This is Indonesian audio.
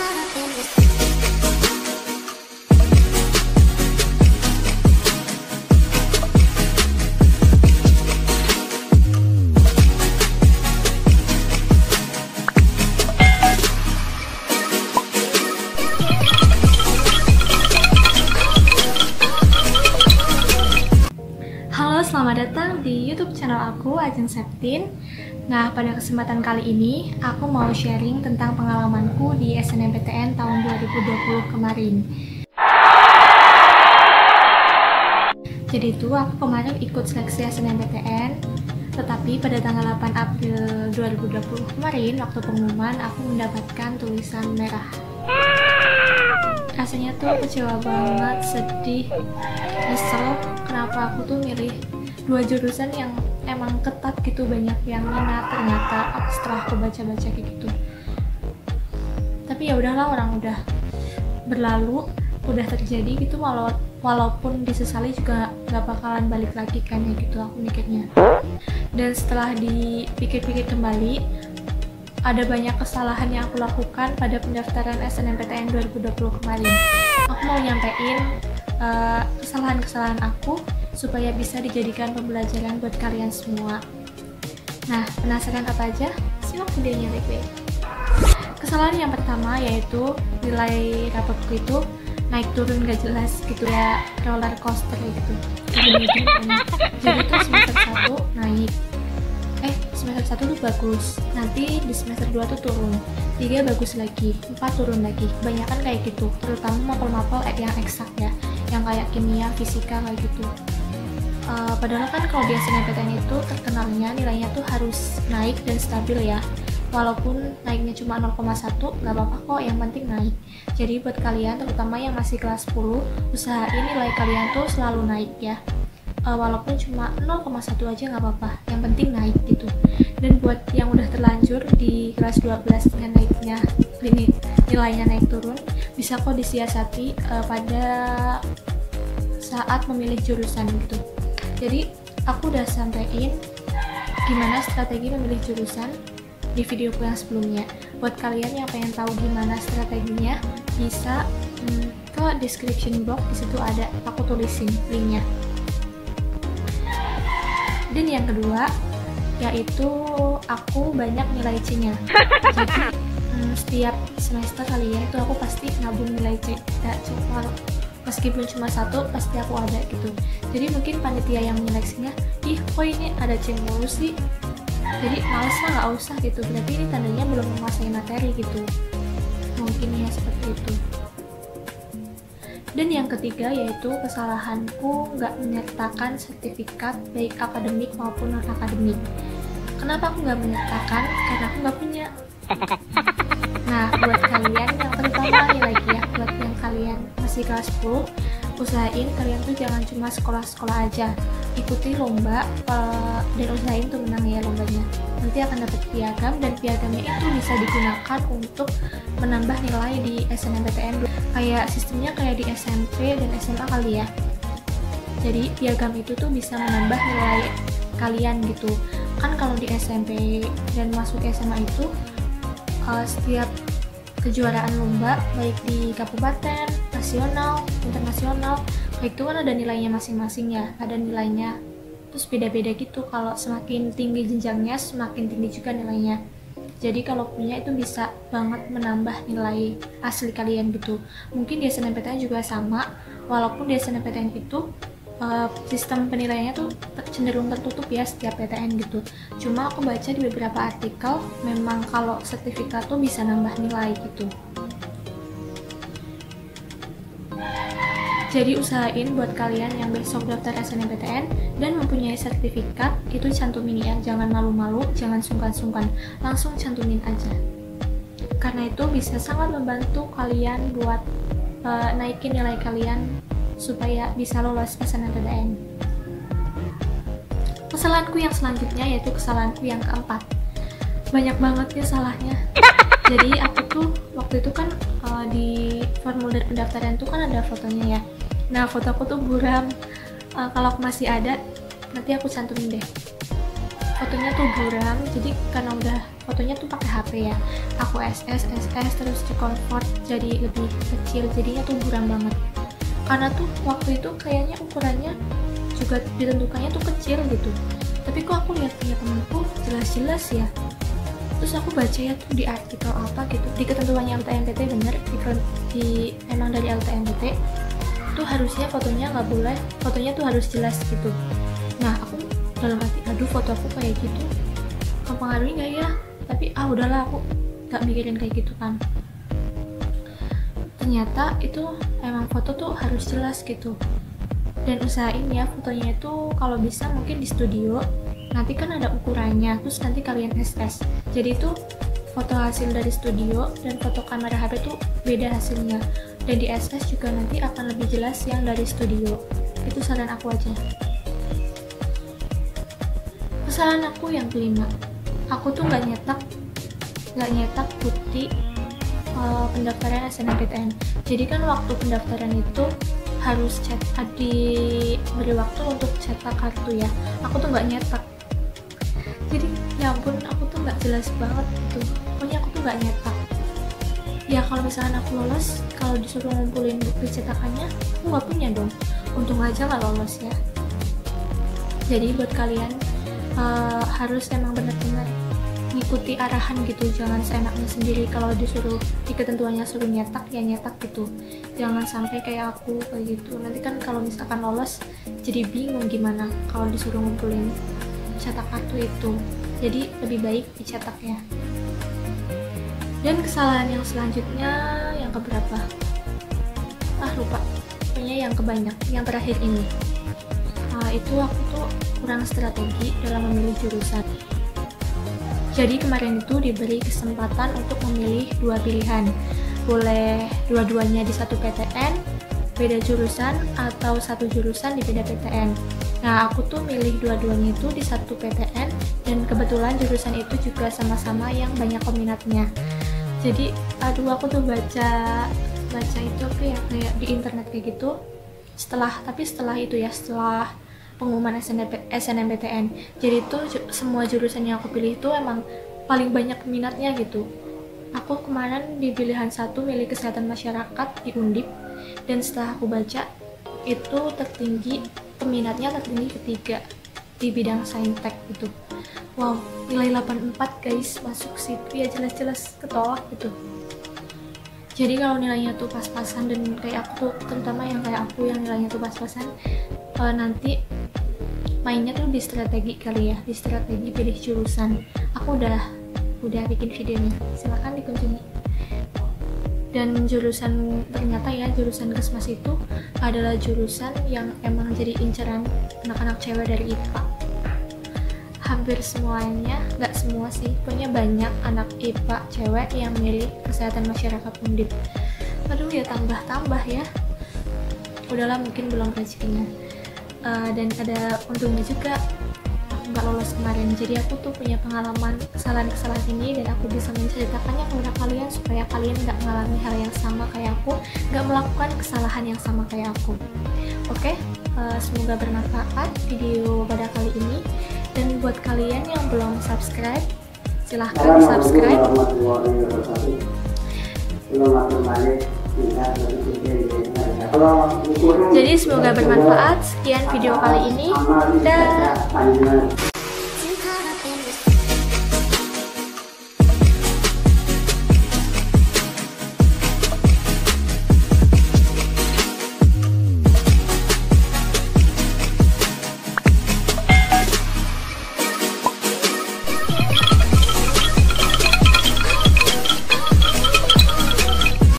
Halo, selamat datang di YouTube channel aku, Ajeng Septin. Nah, pada kesempatan kali ini, aku mau sharing tentang pengalamanku di SNMPTN tahun 2020 kemarin. Jadi itu, aku kemarin ikut seleksi SNMPTN, tetapi pada tanggal 8 April 2020 kemarin, waktu pengumuman, aku mendapatkan tulisan merah. Rasanya tuh kecewa banget, sedih, nyesel kenapa aku tuh milih dua jurusan yang emang ketat gitu, banyak yang minat ternyata setelah aku baca-baca kayak gitu. Tapi ya udahlah, orang udah berlalu, udah terjadi gitu, walaupun disesali juga nggak bakalan balik lagi kan, ya gitu aku mikirnya. Dan setelah dipikir-pikir kembali, ada banyak kesalahan yang aku lakukan pada pendaftaran SNMPTN 2020 kemarin. Aku mau nyampein kesalahan-kesalahan aku supaya bisa dijadikan pembelajaran buat kalian semua. Nah, penasaran apa aja? Simak videonya baik-baik. Kesalahan yang pertama yaitu nilai rapotku itu naik turun gak jelas gitu ya, roller coaster gitu. Jadi tuh semester 1 naik, semester 1 tuh bagus, nanti di semester 2 tuh turun, 3 bagus lagi, 4 turun lagi. Kebanyakan kayak gitu, terutama mapel-mapel yang eksak ya, yang kayak kimia, fisika kayak gitu. Padahal kan kalau di SNMPTN itu terkenalnya nilainya tuh harus naik dan stabil ya. Walaupun naiknya cuma 0,1 nggak apa-apa kok, yang penting naik. Jadi buat kalian terutama yang masih kelas 10, usahain nilai kalian tuh selalu naik ya. Walaupun cuma 0,1 aja nggak apa-apa, yang penting naik gitu. Dan buat yang udah terlanjur di kelas 12 dengan naiknya nilainya naik turun, bisa kok disiasati pada saat memilih jurusan gitu. Jadi aku udah sampein gimana strategi memilih jurusan di videoku yang sebelumnya. Buat kalian yang pengen tahu gimana strateginya, bisa ke description box, disitu ada aku tulisin linknya. Dan yang kedua yaitu aku banyak nilai C-nya. Jadi setiap semester kalian itu aku pasti nabung nilai C. Meskipun cuma 1 pasti aku ada gitu. Jadi mungkin panitia yang menyeleksinya, ih kok ini ada C mulu sih, jadi males lah, nggak usah gitu, berarti ini tandanya belum menguasai materi gitu, mungkin ya seperti itu. Dan yang ketiga yaitu kesalahanku nggak menyertakan sertifikat baik akademik maupun non akademik. Kenapa aku nggak menyertakan? Karena aku nggak punya. Nah, buat kalian yang terutama nih lagi ya, buat yang kalian masih kelas 10, usahain kalian tuh jangan cuma sekolah-sekolah aja, ikuti lomba dan usahain tuh menang ya lombanya. Nanti akan dapat piagam, dan piagamnya itu bisa digunakan untuk menambah nilai di SNMPTN. Kayak sistemnya kayak di SMP dan SMA kali ya. Jadi piagam itu tuh bisa menambah nilai kalian gitu. Kan kalau di SMP dan masuk SMA itu setiap kejuaraan lomba baik di kabupaten, nasional, internasional, itu kan ada nilainya masing-masing ya, ada nilainya terus beda-beda gitu. Kalau semakin tinggi jenjangnya semakin tinggi juga nilainya. Jadi kalau punya itu bisa banget menambah nilai asli kalian gitu. Mungkin di SNMPTN juga sama, walaupun di SNMPTN itu sistem penilaiannya tuh cenderung tertutup ya setiap PTN gitu. Cuma aku baca di beberapa artikel memang kalau sertifikat tuh bisa nambah nilai gitu. Jadi usahain buat kalian yang besok daftar SNMPTN dan mempunyai sertifikat, itu cantumin ya, jangan malu-malu, jangan sungkan-sungkan, langsung cantumin aja. Karena itu bisa sangat membantu kalian buat naikin nilai kalian supaya bisa lolos SNMPTN. Kesalahanku yang selanjutnya yaitu kesalahanku yang keempat. Banyak banget ya salahnya. Jadi aku tuh waktu itu kan di formulir pendaftaran tuh kan ada fotonya ya. Nah, fotoku tuh buram. Kalau aku masih ada, nanti aku cantumin deh. Fotonya tuh buram, jadi karena udah fotonya tuh pakai HP ya, aku SS terus di convert jadi lebih kecil, jadinya tuh buram banget. Karena tuh waktu itu kayaknya ukurannya juga ditentukannya tuh kecil gitu, tapi kok aku lihat punya temanku jelas-jelas ya. Terus aku baca ya tuh di artikel apa gitu, di ketentuannya LTMPT bener, emang dari LTMPT tuh harusnya fotonya nggak boleh, fotonya tuh harus jelas gitu. Nah aku dalam hati, aduh foto aku kayak gitu mempengaruhi nggak ya, tapi udahlah, aku nggak mikirin kayak gitu kan. Ternyata itu emang foto tuh harus jelas gitu, dan usahain ya fotonya itu kalau bisa mungkin di studio, nanti kan ada ukurannya, terus nanti kalian SS, jadi itu foto hasil dari studio dan foto kamera HP tuh beda hasilnya, dan di SS juga nanti akan lebih jelas yang dari studio. Itu saran aku aja. Kesalahan aku yang kelima, aku tuh nggak nyetak bukti pendaftaran SNMPTN. Jadi kan waktu pendaftaran itu harus diberi waktu untuk cetak kartu ya, aku tuh nggak nyetak. Jadi ya ampun, aku tuh nggak jelas banget gitu, pokoknya aku tuh nggak nyetak. Ya kalau misalnya aku lolos, kalau disuruh ngumpulin bukti cetakannya, aku nggak punya dong. Untung aja nggak lolos ya. Jadi buat kalian harus emang benar-benar ngikuti arahan gitu, jangan seenaknya sendiri. Kalau disuruh di ketentuannya suruh nyetak ya nyetak gitu, jangan sampai kayak aku kayak gitu. Nanti kan kalau misalkan lolos jadi bingung gimana kalau disuruh ngumpulin cetak kartu itu, jadi lebih baik dicetak ya. Dan kesalahan yang selanjutnya yang keberapa? Lupa, pokoknya yang kebanyak, yang terakhir ini. Itu aku tuh kurang strategi dalam memilih jurusan. Jadi kemarin itu diberi kesempatan untuk memilih 2 pilihan, boleh dua-duanya di satu PTN, beda jurusan, atau satu jurusan di beda PTN. Nah aku tuh milih dua-duanya itu di satu PTN, dan kebetulan jurusan itu juga sama-sama yang banyak peminatnya. Jadi aku tuh baca itu kayak di internet kayak gitu. Setelah pengumuman SNMPTN, jadi tuh semua jurusan yang aku pilih itu emang paling banyak peminatnya gitu. Aku kemarin di pilihan 1 milih kesehatan masyarakat di Undip, dan setelah aku baca itu peminatnya tertinggi ketiga di bidang saintek gitu. Wow, nilai 84 guys, masuk situ ya jelas-jelas ketolak gitu. Jadi kalau nilainya tuh pas-pasan, dan kayak aku tuh, terutama yang kayak aku yang nilainya tuh pas-pasan, nanti mainnya tuh di strategi kali ya, di strategi pilih jurusan. Aku udah bikin videonya, silahkan dikunjungi. Dan ternyata ya jurusan Kesmas itu adalah jurusan yang emang jadi incaran anak-anak cewek dari IPA. Hampir semuanya, nggak semua sih, pokoknya banyak anak IPA cewek yang milih kesehatan masyarakat Undip. Aduh ya tambah ya, udahlah mungkin belum rezekinya. Dan ada untungnya juga aku nggak lolos kemarin, jadi aku tuh punya pengalaman kesalahan ini, dan aku bisa menceritakannya kepada kalian supaya kalian nggak mengalami hal yang sama kayak aku, nggak melakukan kesalahan yang sama kayak aku. Oke, semoga bermanfaat video pada kali ini, dan buat kalian yang belum subscribe, silahkan subscribe. Jadi semoga bermanfaat. Sekian video kali ini. Dah.